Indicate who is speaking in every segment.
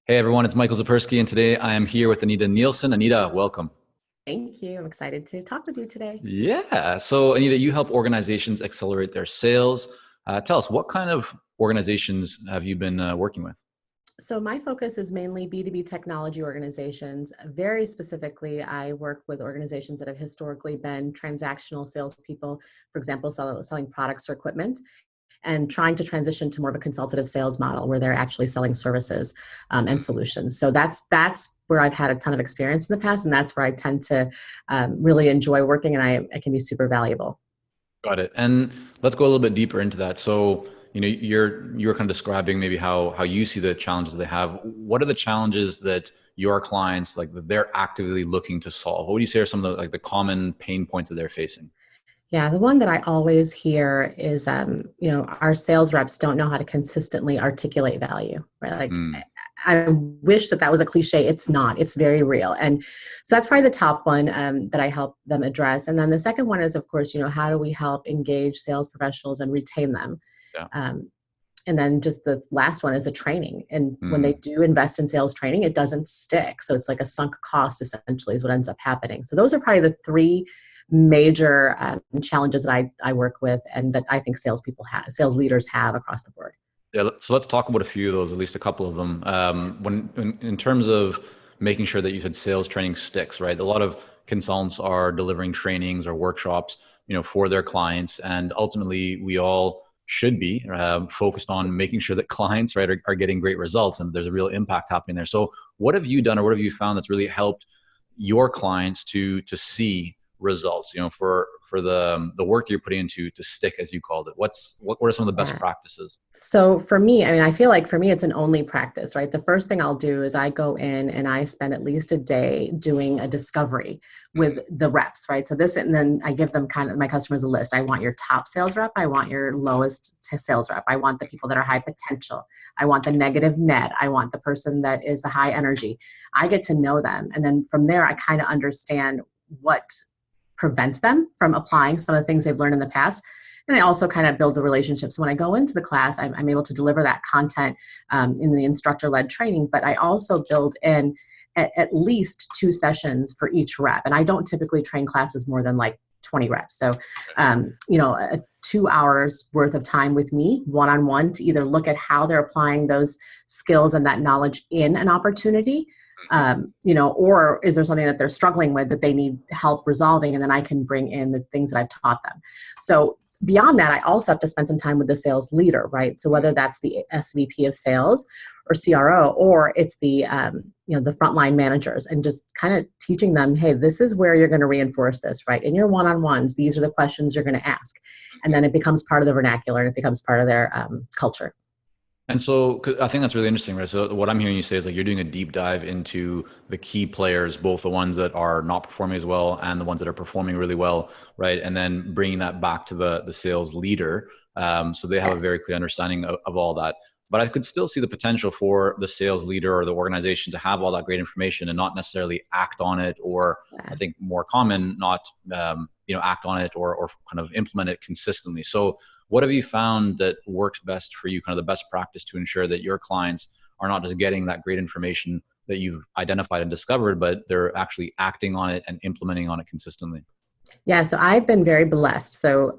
Speaker 1: Hey everyone, it's Michael Zapersky, and today I am here with Anita Nielsen. Anita, welcome.
Speaker 2: Thank you. I'm excited to talk with you today.
Speaker 1: Yeah, so Anita, you help organizations accelerate their sales. Tell us, what kind of organizations have you been working with?
Speaker 2: So, my focus is mainly B2B technology organizations. Very specifically, I work with organizations that have historically been transactional salespeople, for example, selling products or equipment, and trying to transition to more of a consultative sales model where they're actually selling services and solutions. So that's where I've had a ton of experience in the past, and that's where I tend to really enjoy working, and I can be super valuable.
Speaker 1: Got it. And let's go a little bit deeper into that. So, you're kind of describing maybe how you see the challenges they have. What are the challenges that your clients that they're actively looking to solve? What would you say are some of the common pain points that they're facing?
Speaker 2: Yeah, the one that I always hear is, our sales reps don't know how to consistently articulate value, right? Like,
Speaker 1: Mm,
Speaker 2: I wish that was a cliche. It's not. It's very real, and so that's probably the top one that I help them address. And then the second one is, of course, how do we help engage sales professionals and retain them?
Speaker 1: yeah.
Speaker 2: Um, and then just the last one is a training. And when they
Speaker 1: Mm.
Speaker 2: do invest in sales training, it doesn't stick. So it's like a sunk cost, essentially, is what ends up happening. So those are probably the three major challenges that I work with and that I think sales leaders have across the board.
Speaker 1: Yeah, so let's talk about a few of those, at least a couple of them. In terms of making sure that you said sales training sticks, right? A lot of consultants are delivering trainings or workshops, for their clients, and ultimately we all should be focused on making sure that clients, right, are getting great results and there's a real impact happening there. So, what have you done, or what have you found that's really helped your clients to see results? For the work you're putting into to stick, as you called it. What are some of the best
Speaker 2: Yeah.
Speaker 1: practices?
Speaker 2: So for me, I mean, I feel like for me, it's an only practice, right? The first thing I'll do is I go in and I spend at least a day doing a discovery with the reps, right? So and then I give them kind of my customers a list. I want your top sales rep. I want your lowest sales rep. I want the people that are high potential. I want the negative net. I want the person that is the high energy. I get to know them. And then from there, I kind of understand what prevents them from applying some of the things they've learned in the past. And it also kind of builds a relationship. So when I go into the class, I'm able to deliver that content in the instructor-led training, but I also build in at least 2 sessions for each rep. And I don't typically train classes more than like 20 reps. So, 2 hours worth of time with me one-on-one to either look at how they're applying those skills and that knowledge in an opportunity, or is there something that they're struggling with that they need help resolving? And then I can bring in the things that I've taught them. So beyond that, I also have to spend some time with the sales leader, right? So whether that's the SVP of sales or CRO, or it's the frontline managers, and just kind of teaching them, hey, this is where you're going to reinforce this, right? In your one-on-ones, these are the questions you're going to ask. And then it becomes part of the vernacular and it becomes part of their culture.
Speaker 1: And so 'cause I think that's really interesting, right? So what I'm hearing you say is you're doing a deep dive into the key players, both the ones that are not performing as well and the ones that are performing really well, right? And then bringing that back to the sales leader, so they have a very
Speaker 2: Yes.
Speaker 1: clear understanding of all that. But I could still see the potential for the sales leader or the organization to have all that great information and not necessarily act on it, or I
Speaker 2: Yeah.
Speaker 1: think more common, not act on it or kind of implement it consistently. So what have you found that works best for you, kind of the best practice to ensure that your clients are not just getting that great information that you've identified and discovered, but they're actually acting on it and implementing on it consistently?
Speaker 2: Yeah, so I've been very blessed. So,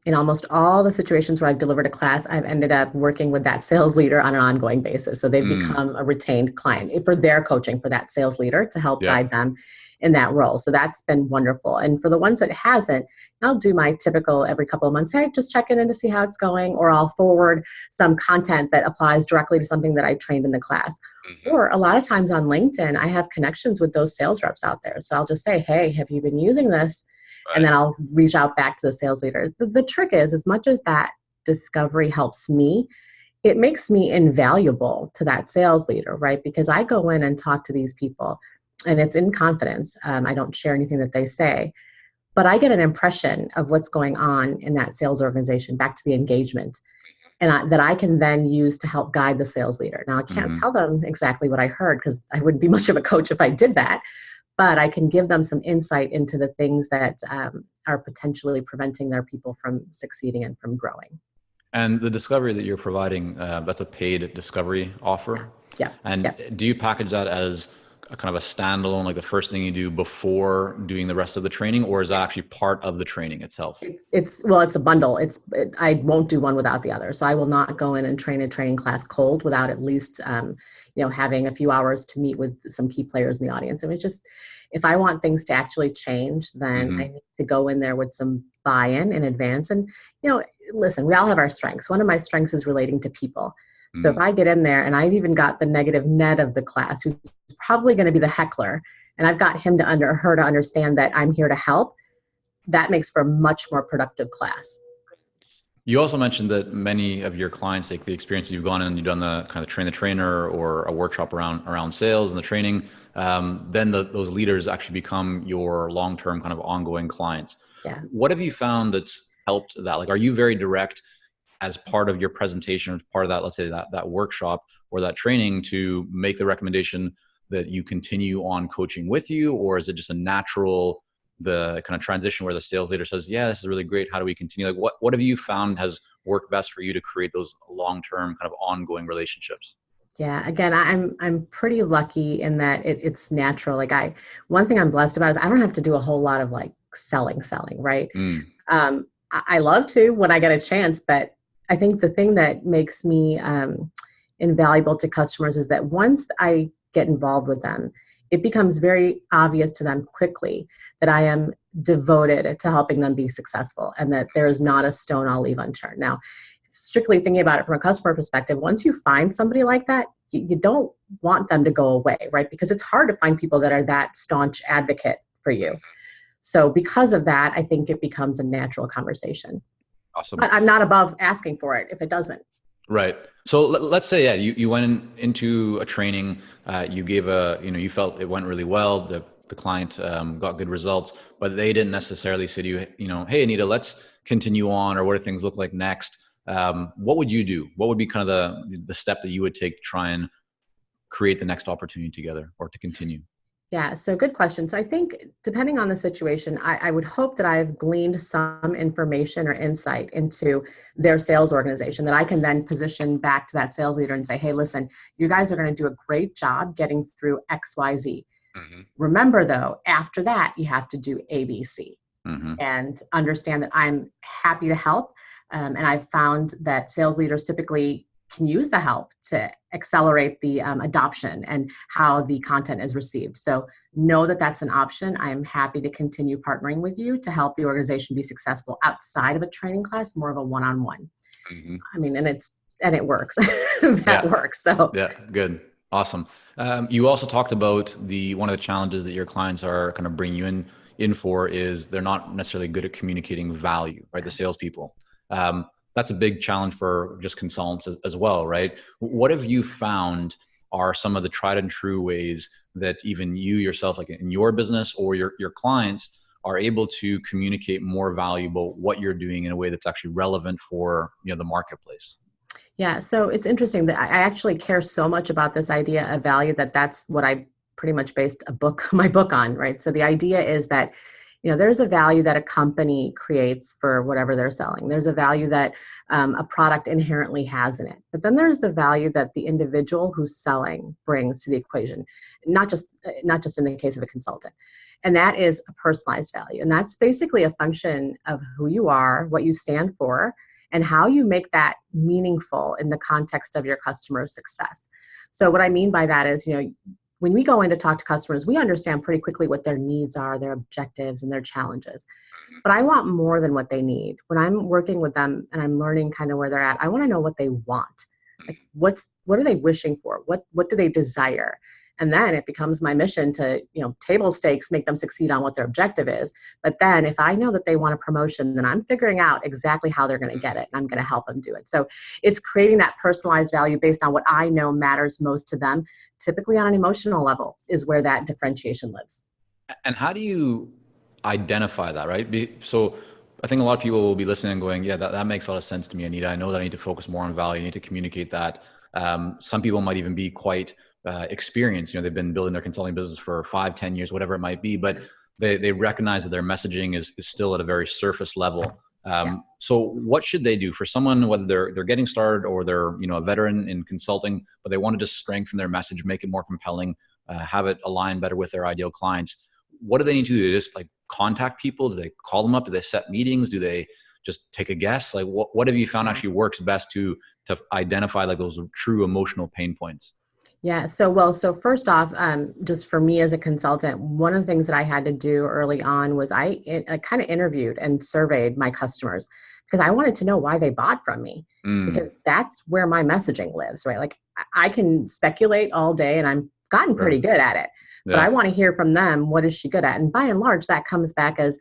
Speaker 2: in almost all the situations where I've delivered a class, I've ended up working with that sales leader on an ongoing basis. So they've
Speaker 1: Mm,
Speaker 2: become a retained client for their coaching for that sales leader to help
Speaker 1: yeah.
Speaker 2: guide them in that role. So that's been wonderful. And for the ones that hasn't, I'll do my typical every couple of months, hey, just checking in to see how it's going, or I'll forward some content that applies directly to something that I trained in the class.
Speaker 1: Hmm.
Speaker 2: Or a lot of times on LinkedIn, I have connections with those sales reps out there. So I'll just say, hey, have you been using this? And
Speaker 1: Right.
Speaker 2: then I'll reach out back to the sales leader. The trick is, as much as that discovery helps me, it makes me invaluable to that sales leader, right? Because I go in and talk to these people and it's in confidence. I don't share anything that they say, but I get an impression of what's going on in that sales organization back to the engagement, and that I can then use to help guide the sales leader. Now, I can't
Speaker 1: Hmm.
Speaker 2: tell them exactly what I heard because I wouldn't be much of a coach if I did that, but I can give them some insight into the things that are potentially preventing their people from succeeding and from growing.
Speaker 1: And the discovery that you're providing, that's a paid discovery
Speaker 2: Yeah.
Speaker 1: offer.
Speaker 2: Yeah.
Speaker 1: And
Speaker 2: Yeah.
Speaker 1: do you package that as a kind of a standalone, like the first thing you do before doing the rest of the training, or is that
Speaker 2: Yes.
Speaker 1: actually part of the training itself?
Speaker 2: Well, it's a bundle. I won't do one without the other. So I will not go in and train a training class cold without at least, having a few hours to meet with some key players in the audience. And it's just, if I want things to actually change, then I
Speaker 1: Mm-hmm.
Speaker 2: need to go in there with some buy-in in advance. And, listen, we all have our strengths. One of my strengths is relating to people. So if
Speaker 1: Mm-hmm.
Speaker 2: I get in there and I've even got the negative net of the class, who's probably going to be the heckler, and I've got her to understand that I'm here to help, that makes for a much more productive class.
Speaker 1: You also mentioned that many of your clients, like the experience you've gone in and you've done the kind of train the trainer or a workshop around sales and the training, then those leaders actually become your long-term kind of ongoing clients.
Speaker 2: Yeah.
Speaker 1: What have you found that's helped that? Like, are you very direct as part of your presentation, as part of that, let's say that workshop or that training, to make the recommendation that you continue on coaching with you, or is it just a natural the kind of transition where the sales leader says, yeah, this is really great, how do we continue? Like what have you found has worked best for you to create those long-term kind of ongoing relationships?
Speaker 2: Yeah. Again, I'm pretty lucky in that it's natural. One thing I'm blessed about is I don't have to do a whole lot of like selling, right?
Speaker 1: Mm,
Speaker 2: I love to when I get a chance, but I think the thing that makes me invaluable to customers is that once I get involved with them, it becomes very obvious to them quickly that I am devoted to helping them be successful and that there is not a stone I'll leave unturned. Now, strictly thinking about it from a customer perspective, once you find somebody like that, you don't want them to go away, right? Because it's hard to find people that are that staunch advocate for you. So because of that, I think it becomes a natural conversation.
Speaker 1: awesome.
Speaker 2: But I'm not above asking for it if it doesn't.
Speaker 1: Right. So let's say, yeah, you went into a training, you gave you felt it went really well. The client got good results, but they didn't necessarily say to you, hey, Anita, let's continue on, or what do things look like next? What would you do? What would be kind of the step that you would take to try and create the next opportunity together or to continue?
Speaker 2: Yeah, so good question. So I think depending on the situation, I would hope that I've gleaned some information or insight into their sales organization that I can then position back to that sales leader and say, hey, listen, you guys are going to do a great job getting through XYZ.
Speaker 1: Mm-hmm.
Speaker 2: Remember, though, after that, you have to do ABC
Speaker 1: Mm-hmm.
Speaker 2: and understand that I'm happy to help. And I've found that sales leaders typically can use the help to accelerate the adoption and how the content is received. So know that that's an option. I'm happy to continue partnering with you to help the organization be successful outside of a training class, more of a one-on-one.
Speaker 1: Mm-hmm.
Speaker 2: I mean, and it works. That
Speaker 1: Yeah.
Speaker 2: works. So
Speaker 1: Yeah. Good. Awesome. You also talked about one of the challenges that your clients are kind of bringing you in for is they're not necessarily good at communicating value, right? The
Speaker 2: yes.
Speaker 1: salespeople. That's a big challenge for just consultants as well, right? What have you found are some of the tried and true ways that even you yourself, like in your business or your clients, are able to communicate more valuable what you're doing in a way that's actually relevant for the marketplace?
Speaker 2: Yeah, so it's interesting that I actually care so much about this idea of value that's what I pretty much based my book on, right? So the idea is that, there's a value that a company creates for whatever they're selling. There's a value that a product inherently has in it. But then there's the value that the individual who's selling brings to the equation, not just in the case of a consultant. And that is a personalized value. And that's basically a function of who you are, what you stand for, and how you make that meaningful in the context of your customer success. So what I mean by that is, when we go in to talk to customers, we understand pretty quickly what their needs are, their objectives, and their challenges. But I want more than what they need. When I'm working with them and I'm learning kind of where they're at, I want to know what they want. Like what are they wishing for? What do they desire? And then it becomes my mission to, table stakes, make them succeed on what their objective is. But then if I know that they want a promotion, then I'm figuring out exactly how they're going to get it. And I'm going to help them do it. So it's creating that personalized value based on what I know matters most to them. Typically on an emotional level is where that differentiation lives.
Speaker 1: And how do you identify that, right? So I think a lot of people will be listening and going, yeah, that makes a lot of sense to me, Anita. I know that I need to focus more on value. I need to communicate that. Some people might even be quite experienced. They've been building their consulting business for 5, 10 years, whatever it might be, but they recognize that their messaging is still at a very surface level. So what should they do for someone, whether they're getting started or they're, a veteran in consulting, but they want to just strengthen their message, make it more compelling, have it align better with their ideal clients? What do they need to do? Do they just like contact people? Do they call them up? Do they set meetings? Do they just take a guess? Like what have you found actually works best to identify like those true emotional pain points?
Speaker 2: Yeah. So first off, just for me as a consultant, one of the things that I had to do early on was I kind of interviewed and surveyed my customers because I wanted to know why they bought from me, because that's where my messaging lives, right? Like I can speculate all day and I'm gotten pretty good at it, but I want to hear from them. What is she good at? And by and large, that comes back as,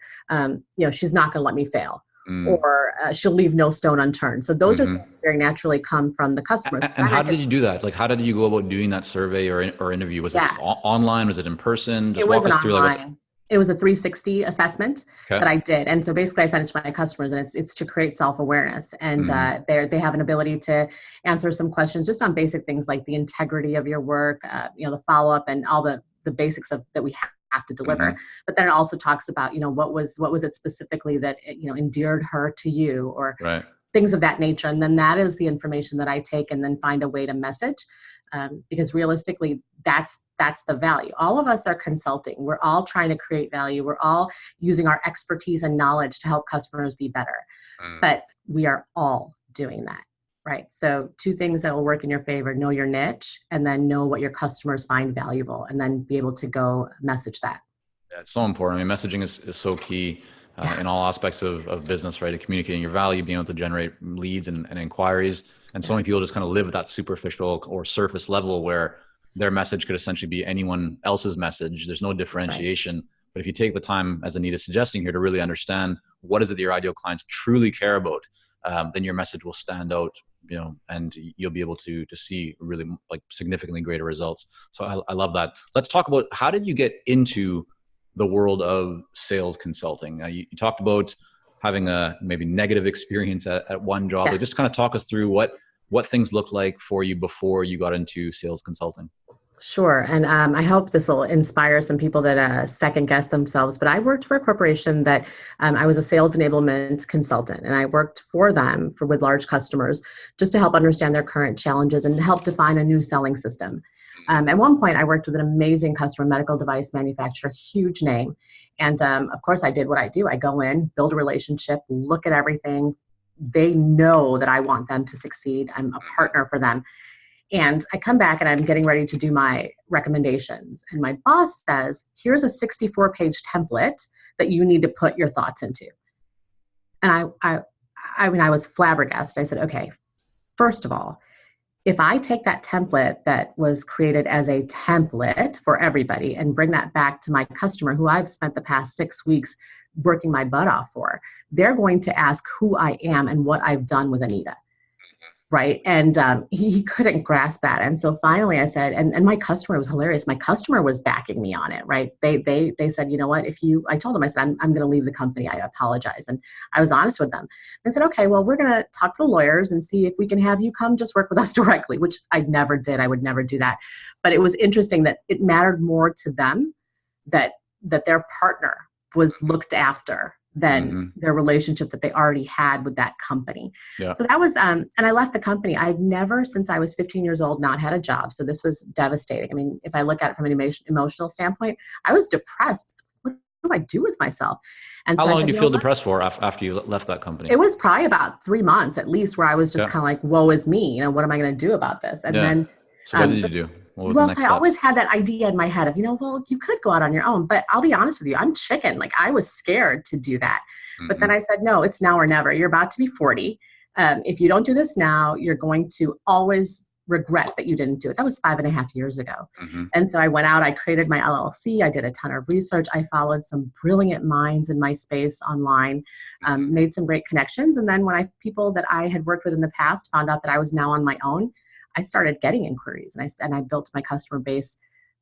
Speaker 2: she's not going to let me fail. Or she'll leave no stone unturned. So those are things that very naturally come from the customers.
Speaker 1: And how did you do that? Like, how did you go about doing that survey or interview? Was it online? Was it in person?
Speaker 2: It wasn't online. It was a 360 assessment that I did. And so basically I sent it to my customers, and it's to create self-awareness. And they have an ability to answer some questions just on basic things like the integrity of your work, the follow-up and all the basics that we have to deliver. But then it also talks about, what was it specifically that, endeared her to you, or things of that nature. And then that is the information that I take and then find a way to message. Because realistically, that's the value. All of us are consulting. We're all trying to create value. We're all using our expertise and knowledge to help customers be better. But we are all doing that. Right. So two things that will work in your favor: know your niche, and then know what your customers find valuable, and then be able to go message that.
Speaker 1: Yeah, it's so important. I mean, messaging is so key in all aspects of business, right? Communicating your value, being able to generate leads and inquiries. And so many people just kind of live at that superficial or surface level where their message could essentially be anyone else's message. There's no differentiation. Right. But if you take the time, as Anita's suggesting here, to really understand what is it that your ideal clients truly care about, then your message will stand out, and you'll be able to see really like significantly greater results. So I love that. Let's talk about, how did you get into the world of sales consulting? You talked about having a maybe negative experience at one job. Like, just kind of talk us through what things looked like for you before you got into sales consulting.
Speaker 2: Sure. And I hope this will inspire some people that second guess themselves. But I worked for a corporation that I was a sales enablement consultant, and I worked for them with large customers just to help understand their current challenges and help define a new selling system. At one point, I worked with an amazing customer, medical device manufacturer, huge name. And of course, I did what I do. I go in, build a relationship, look at everything. They know that I want them to succeed. I'm a partner for them. And I come back and I'm getting ready to do my recommendations. And my boss says, here's a 64-page template that you need to put your thoughts into. And I was flabbergasted. I said, okay, first of all, if I take that template that was created as a template for everybody and bring that back to my customer, who I've spent the past 6 weeks working my butt off for, they're going to ask who I am and what I've done with Anita. Right. And he couldn't grasp that. And so finally I said, and my customer was hilarious. My customer was backing me on it. Right. They said, you know what, I told them, I said, I'm going to leave the company. I apologize. And I was honest with them. They said, okay, well, we're going to talk to the lawyers and see if we can have you come just work with us directly, which I never did. I would never do that. But it was interesting that it mattered more to them that their partner was looked after than their relationship that they already had with that company. Yeah. So that was, and I left the company. I'd never, since I was 15 years old, not had a job. So this was devastating. I mean, if I look at it from an emotional standpoint, I was depressed. What do I do with myself? And
Speaker 1: how long did you feel depressed for after you left that company?
Speaker 2: It was probably about 3 months at least, where I was just kind of like, woe is me. What am I going to do about this? And then,
Speaker 1: so what did you do?
Speaker 2: Well, so I always had that idea in my head of, well, you could go out on your own, but I'll be honest with you, I'm chicken. Like, I was scared to do that. But then I said, no, it's now or never. You're about to be 40. If you don't do this now, you're going to always regret that you didn't do it. That was 5.5 years ago. And so I went out, I created my LLC. I did a ton of research. I followed some brilliant minds in my space online, made some great connections. And then when people that I had worked with in the past found out that I was now on my own, I started getting inquiries, and I built my customer base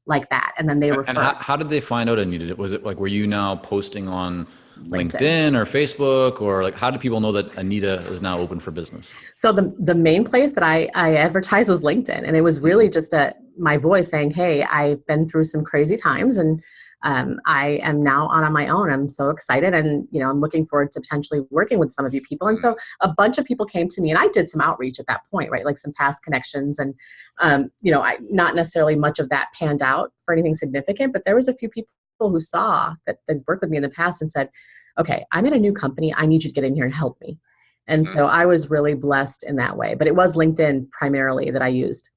Speaker 2: like that. And then they referred.
Speaker 1: And how did they find out Anita? Was it like, were you now posting on LinkedIn or Facebook, or like, how did people know that Anita is now open for business?
Speaker 2: So the main place that I advertised was LinkedIn. And it was really just my voice saying, hey, I've been through some crazy times, and I am now on my own. I'm so excited, and I'm looking forward to potentially working with some of you people. And so a bunch of people came to me, and I did some outreach at that point, right? Like some past connections, and not necessarily much of that panned out for anything significant, but there was a few people who saw that worked with me in the past and said, okay, I'm at a new company. I need you to get in here and help me. And so I was really blessed in that way, but it was LinkedIn primarily that I used.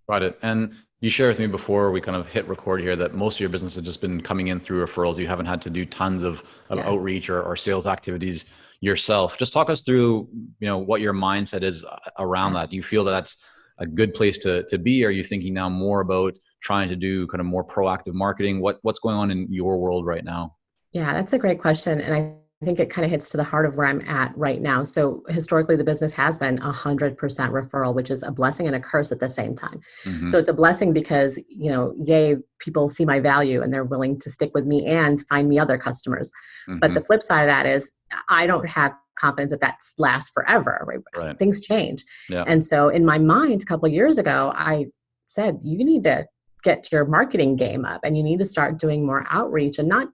Speaker 1: Got it. And you shared with me before we kind of hit record here that most of your business has just been coming in through referrals. You haven't had to do tons of
Speaker 2: Yes.
Speaker 1: outreach or sales activities yourself. Just talk us through, what your mindset is around that. Do you feel that that's a good place to be? Are you thinking now more about trying to do kind of more proactive marketing? What's going on in your world right now?
Speaker 2: Yeah, that's a great question. And I think it kind of hits to the heart of where I'm at right now. So historically, the business has been 100% referral, which is a blessing and a curse at the same time.
Speaker 1: Mm-hmm.
Speaker 2: So it's a blessing because, yay, people see my value and they're willing to stick with me and find me other customers.
Speaker 1: Mm-hmm.
Speaker 2: But the flip side of that is I don't have confidence that lasts forever. Right? Things change.
Speaker 1: Yeah.
Speaker 2: And so in my mind, a couple of years ago, I said, you need to get your marketing game up and you need to start doing more outreach, and not,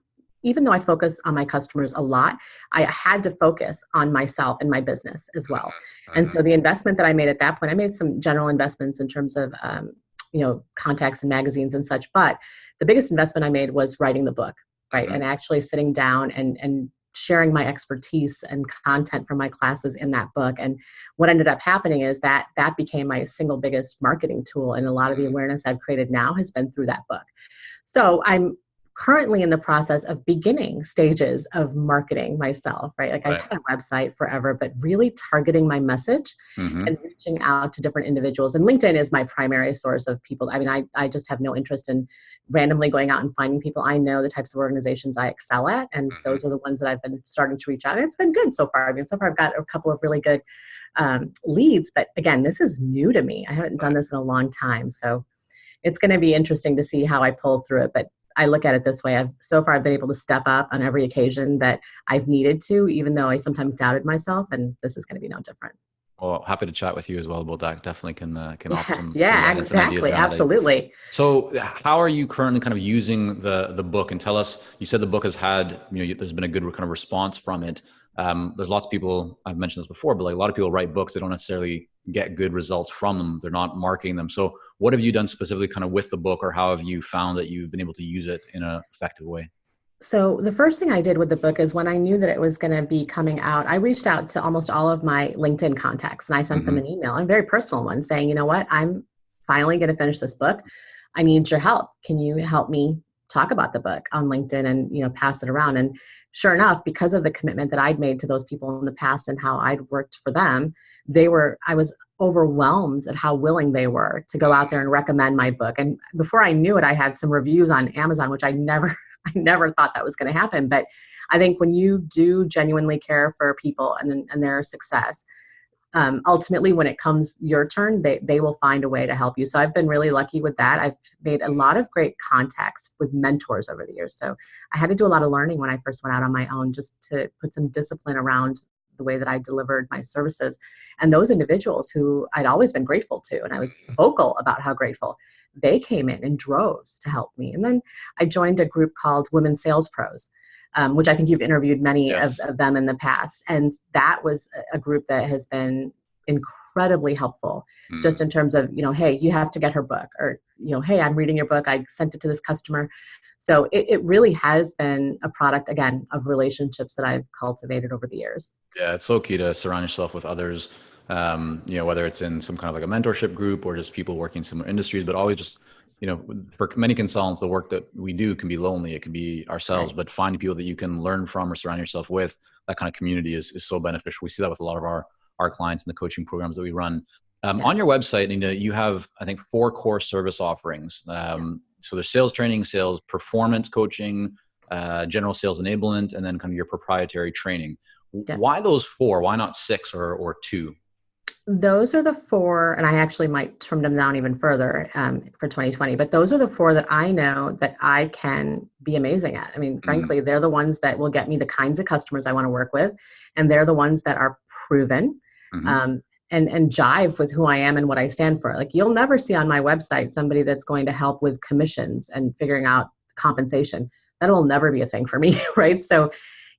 Speaker 2: even though I focus on my customers a lot, I had to focus on myself and my business as well. And so the investment that I made at that point, I made some general investments in terms of, contacts and magazines and such. But the biggest investment I made was writing the book, right? And actually sitting down and sharing my expertise and content from my classes in that book. And what ended up happening is that became my single biggest marketing tool. And a lot of the awareness I've created now has been through that book. So I'm currently in the process of beginning stages of marketing myself, right? Like I had a website forever, but really targeting my message and reaching out to different individuals. And LinkedIn is my primary source of people. I mean, I just have no interest in randomly going out and finding people. I know the types of organizations I excel at, and those are the ones that I've been starting to reach out. And it's been good so far. I mean, so far I've got a couple of really good leads, but again, this is new to me. I haven't done this in a long time. So it's going to be interesting to see how I pull through it. But I look at it this way. So far I've been able to step up on every occasion that I've needed to, even though I sometimes doubted myself, and this is going to be no different.
Speaker 1: Well, happy to chat with you as well about that. Definitely can offer some
Speaker 2: exactly. Absolutely.
Speaker 1: So how are you currently kind of using the book? And tell us, you said the book has had, there's been a good kind of response from it. There's lots of people, I've mentioned this before, but like a lot of people write books, they don't necessarily get good results from them. They're not marketing them. So what have you done specifically kind of with the book, or how have you found that you've been able to use it in an effective way?
Speaker 2: So the first thing I did with the book is when I knew that it was going to be coming out, I reached out to almost all of my LinkedIn contacts and I sent them an email, a very personal one, saying, you know what, I'm finally going to finish this book. I need your help. Can you help me talk about the book on LinkedIn and, pass it around? And sure enough, because of the commitment that I'd made to those people in the past and how I'd worked for them, I was overwhelmed at how willing they were to go out there and recommend my book. And before I knew it, I had some reviews on Amazon, which I never thought that was going to happen. But I think when you do genuinely care for people and their success, ultimately when it comes your turn, they will find a way to help you. So I've been really lucky with that. I've made a lot of great contacts with mentors over the years. So I had to do a lot of learning when I first went out on my own, just to put some discipline around the way that I delivered my services. And those individuals who I'd always been grateful to, and I was vocal about how grateful, they came in droves to help me. And then I joined a group called Women Sales Pros, which I think you've interviewed many of them in the past. And that was a group that has been incredibly helpful, just in terms of, hey, you have to get her book, or, hey, I'm reading your book. I sent it to this customer. So it really has been a product, again, of relationships that I've cultivated over the years.
Speaker 1: Yeah, it's so key to surround yourself with others, whether it's in some kind of like a mentorship group or just people working in similar industries, but always just, for many consultants, the work that we do can be lonely. It can be ourselves, but finding people that you can learn from or surround yourself with, that kind of community is so beneficial. We see that with a lot of our clients in the coaching programs that we run. On your website, Nina, you have, I think, 4 core service offerings. So there's sales training, sales performance coaching, general sales enablement, and then kind of your proprietary training. Why those 4? Why not 6 or 2?
Speaker 2: Those are the 4, and I actually might trim them down even further for 2020, but those are the 4 that I know that I can be amazing at. I mean, frankly, they're the ones that will get me the kinds of customers I want to work with, and they're the ones that are proven and jive with who I am and what I stand for. Like, you'll never see on my website somebody that's going to help with commissions and figuring out compensation. that'll never be a thing for me, right? So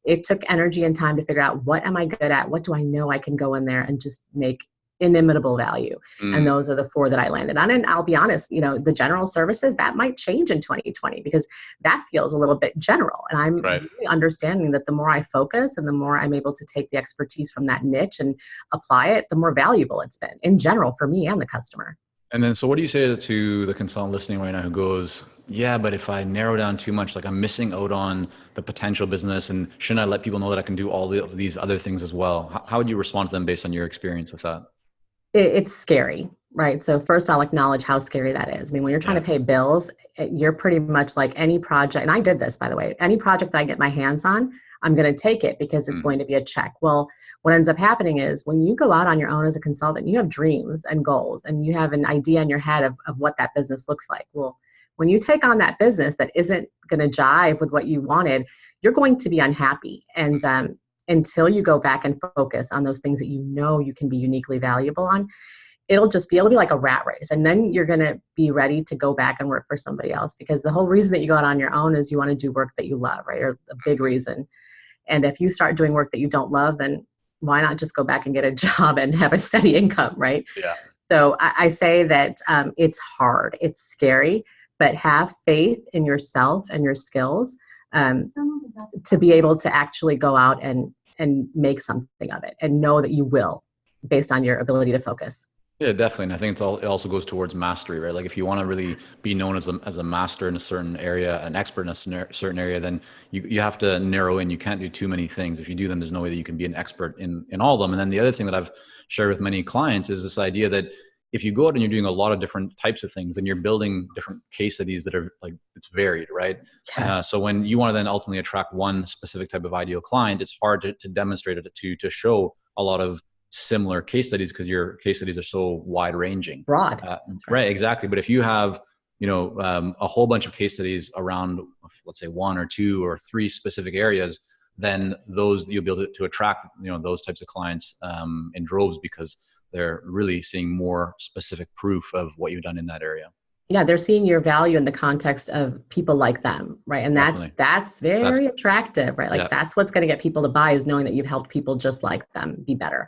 Speaker 2: it took energy and time to figure out, what am I good at? What do I know I can go in there and just make inimitable value? And those are the 4 that I landed on. And I'll be honest, the general services, that might change in 2020 because that feels a little bit general. And I'm
Speaker 1: Right.
Speaker 2: really understanding that the more I focus and the more I'm able to take the expertise from that niche and apply it, the more valuable it's been in general for me and the customer.
Speaker 1: And then, so what do you say to the consultant listening right now who goes, yeah, but if I narrow down too much, like I'm missing out on the potential business, and shouldn't I let people know that I can do all these other things as well? How would you respond to them based on your experience with that?
Speaker 2: It's scary, right? So first I'll acknowledge how scary that is. I mean, when you're trying to pay bills, you're pretty much like any project, and I did this, by the way, any project that I get my hands on, I'm going to take it because it's going to be a check. Well, what ends up happening is when you go out on your own as a consultant, you have dreams and goals, and you have an idea in your head of what that business looks like. Well, when you take on that business that isn't going to jive with what you wanted, you're going to be unhappy. And until you go back and focus on those things that you can be uniquely valuable on, it'll be like a rat race. And then you're going to be ready to go back and work for somebody else, because the whole reason that you go out on your own is you want to do work that you love, right? Or a big reason. And if you start doing work that you don't love, then why not just go back and get a job and have a steady income, right?
Speaker 1: Yeah.
Speaker 2: So I say that it's hard, it's scary, but have faith in yourself and your skills to be able to actually go out and make something of it, and know that you will, based on your ability to focus.
Speaker 1: Yeah, definitely. And I think it also goes towards mastery, right? Like if you want to really be known as a master in a certain area, an expert in a certain area, then you have to narrow in. You can't do too many things. If you do them, there's no way that you can be an expert in all of them. And then the other thing that I've shared with many clients is this idea that if you go out and you're doing a lot of different types of things, then you're building different case studies that are like, it's varied, right?
Speaker 2: Yes.
Speaker 1: So when you want to then ultimately attract one specific type of ideal client, it's hard to demonstrate it to show a lot of similar case studies, because your case studies are so wide ranging.
Speaker 2: Broad.
Speaker 1: Right, exactly. But if you have, a whole bunch of case studies around, let's say 1 or 2 or 3 specific areas, then those you'll be able to attract, those types of clients in droves, because they're really seeing more specific proof of what you've done in that area.
Speaker 2: Yeah, they're seeing your value in the context of people like them, right? And that's very attractive, right? Like that's what's going to get people to buy, is knowing that you've helped people just like them be better.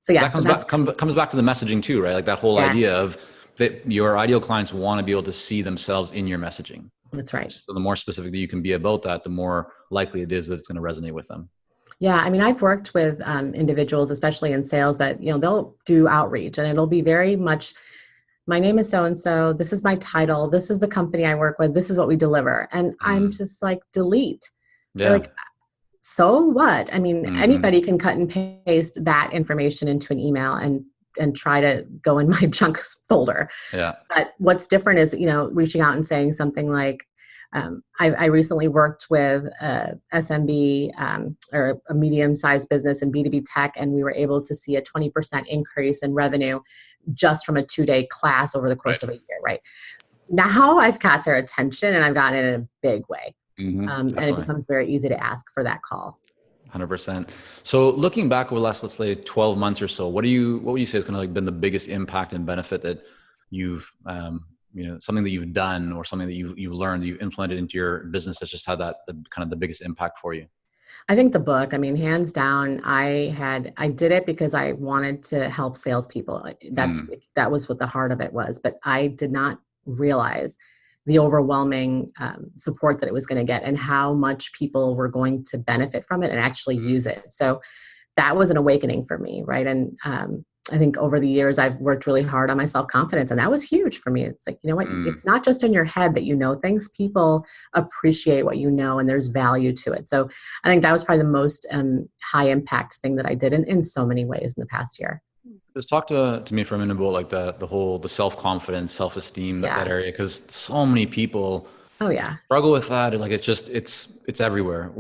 Speaker 2: So yeah,
Speaker 1: that comes back to the messaging too, right? Like that whole idea of that your ideal clients want to be able to see themselves in your messaging.
Speaker 2: That's right.
Speaker 1: So the more specific that you can be about that, the more likely it is that it's going to resonate with them.
Speaker 2: Yeah, I mean, I've worked with individuals, especially in sales, that they'll do outreach, and it'll be very much, my name is so-and-so, this is my title, this is the company I work with, this is what we deliver. And I'm just like, delete. Yeah. Like, so what? I mean, anybody can cut and paste that information into an email and try to go in my junk folder.
Speaker 1: Yeah.
Speaker 2: But what's different is, reaching out and saying something like, I recently worked with a SMB or a medium-sized business in B2B tech, and we were able to see a 20% increase in revenue just from a 2-day class over the course of a year, right? Now I've got their attention, and I've gotten it in a big way. And it becomes very easy to ask for that call.
Speaker 1: 100%. So looking back over the last, let's say 12 months or so, what would you say has kind of like been the biggest impact and benefit that you've, something that you've done or something that you've learned, that you've implemented into your business that's just had the kind of the biggest impact for you?
Speaker 2: I think the book, I mean, hands down, I did it because I wanted to help salespeople. That was what the heart of it was, but I did not realize the overwhelming support that it was going to get, and how much people were going to benefit from it and actually use it. So that was an awakening for me, right? And I think over the years, I've worked really hard on my self-confidence, and that was huge for me. It's like, you know what, it's not just in your head that you know things. People appreciate what you know, and there's value to it. So I think that was probably the most high impact thing that I did in so many ways in the past year.
Speaker 1: Just talk to me for a minute about like the self-confidence, self-esteem, that area, because so many people struggle with that. And like, it's everywhere.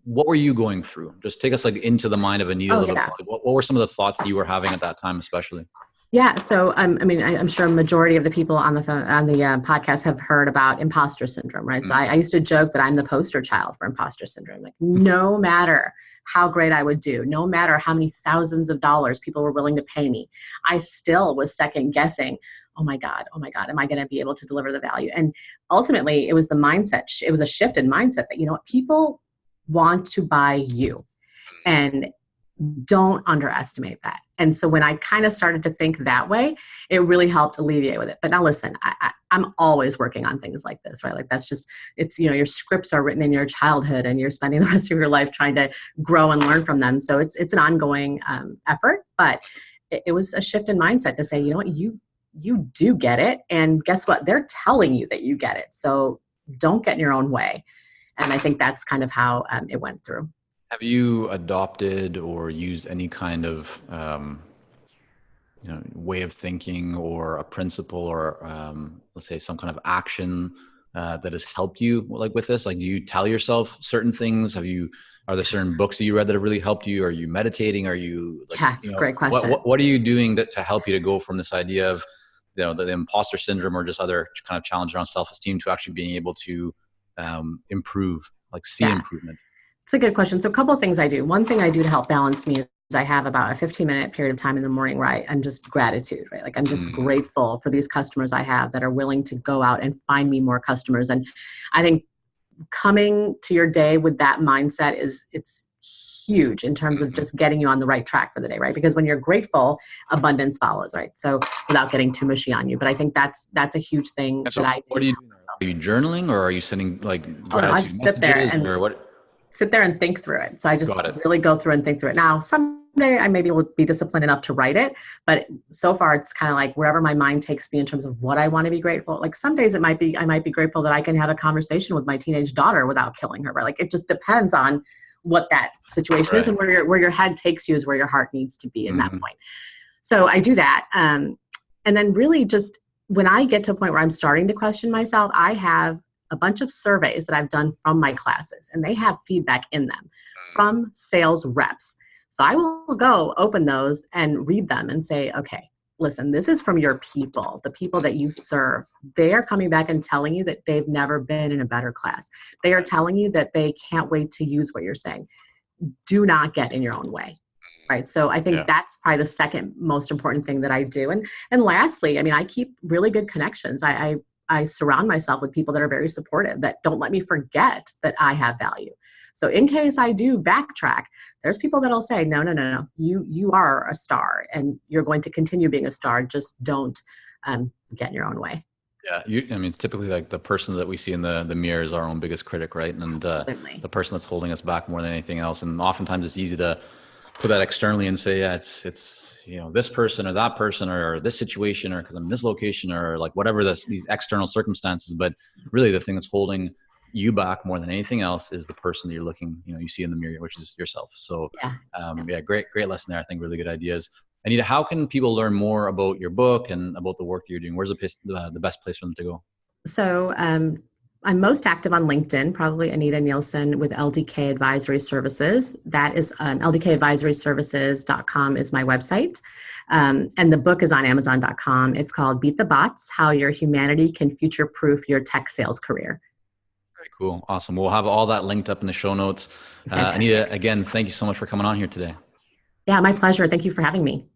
Speaker 1: What were you going through? Just take us like into the mind of Anita a little bit. What were some of the thoughts that you were having at that time, especially?
Speaker 2: Yeah. So, I mean, I'm sure a majority of the people on the podcast have heard about imposter syndrome, right? So I used to joke that I'm the poster child for imposter syndrome. Like, no matter how great I would do, no matter how many thousands of dollars people were willing to pay me, I still was second guessing, oh my God, am I going to be able to deliver the value? And ultimately, it was the mindset. It was a shift in mindset that, you know what, people want to buy you. And don't underestimate that. And so when I kind of started to think that way, it really helped alleviate with it. But now listen, I'm always working on things like this, right? Like that's just, it's, you know, your scripts are written in your childhood and you're spending the rest of your life trying to grow and learn from them. So it's an ongoing effort, but it was a shift in mindset to say, you know what, you do get it. And guess what? They're telling you that you get it. So don't get in your own way. And I think that's kind of how it went through.
Speaker 1: Have you adopted or used any kind of way of thinking or a principle or let's say some kind of action that has helped you like with this? Like, do you tell yourself certain things? Are there certain books that you read that have really helped you? Are you meditating? Are you like,
Speaker 2: Yeah, it's a great question.
Speaker 1: What are you doing to help you to go from this idea of, you know, the imposter syndrome or just other kind of challenge around self-esteem to actually being able to improve, like see improvement?
Speaker 2: It's a good question. So a couple of things I do. One thing I do to help balance me is I have about a 15-minute period of time in the morning where I'm just gratitude, right? Like I'm just grateful for these customers I have that are willing to go out and find me more customers. And I think coming to your day with that mindset it's huge in terms of just getting you on the right track for the day, right? Because when you're grateful, abundance follows, right? So without getting too mushy on you, but I think that's a huge thing
Speaker 1: so
Speaker 2: that I do.
Speaker 1: What do you do? Are you journaling or are you sending like gratitude
Speaker 2: I sit there
Speaker 1: messages
Speaker 2: and
Speaker 1: or what?
Speaker 2: sit there and think through it. So I just really go through and think through it. Now, someday I maybe will be disciplined enough to write it, but so far it's kind of like wherever my mind takes me in terms of what I want to be grateful. Like some days I might be grateful that I can have a conversation with my teenage daughter without killing her, right? Like it just depends on what that situation is, and where your head takes you is where your heart needs to be in that point. So I do that. And then really just when I get to a point where I'm starting to question myself, I have a bunch of surveys that I've done from my classes, and they have feedback in them from sales reps. So I will go open those and read them and say, okay, listen, this is from your people, the people that you serve. They are coming back and telling you that they've never been in a better class. They are telling you that they can't wait to use what you're saying. Do not get in your own way. Right. So I think that's probably the second most important thing that I do. And lastly, I mean, I keep really good connections. I surround myself with people that are very supportive, that don't let me forget that I have value. So in case I do backtrack, there's people that'll say, no, you are a star and you're going to continue being a star. Just don't get in your own way.
Speaker 1: Yeah, I mean, typically like the person that we see in the mirror is our own biggest critic, right? And the person that's holding us back more than anything else. And oftentimes it's easy to put that externally and say, yeah, it's you know, this person or that person or this situation or because I'm in this location or like whatever these external circumstances. But really the thing that's holding you back more than anything else is the person that you're looking, you know, you see in the mirror, which is yourself. So great lesson there. I think really good ideas. Anita, how can people learn more about your book and about the work that you're doing? Where's the best place for them to go?
Speaker 2: So I'm most active on LinkedIn, probably Anita Nielsen with LDK Advisory Services. That is ldkadvisoryservices.com is my website. And the book is on amazon.com. It's called Beat the Bots, How Your Humanity Can Future-Proof Your Tech Sales Career.
Speaker 1: Very cool. Awesome. We'll have all that linked up in the show notes. Anita, again, thank you so much for coming on here today.
Speaker 2: Yeah, my pleasure. Thank you for having me.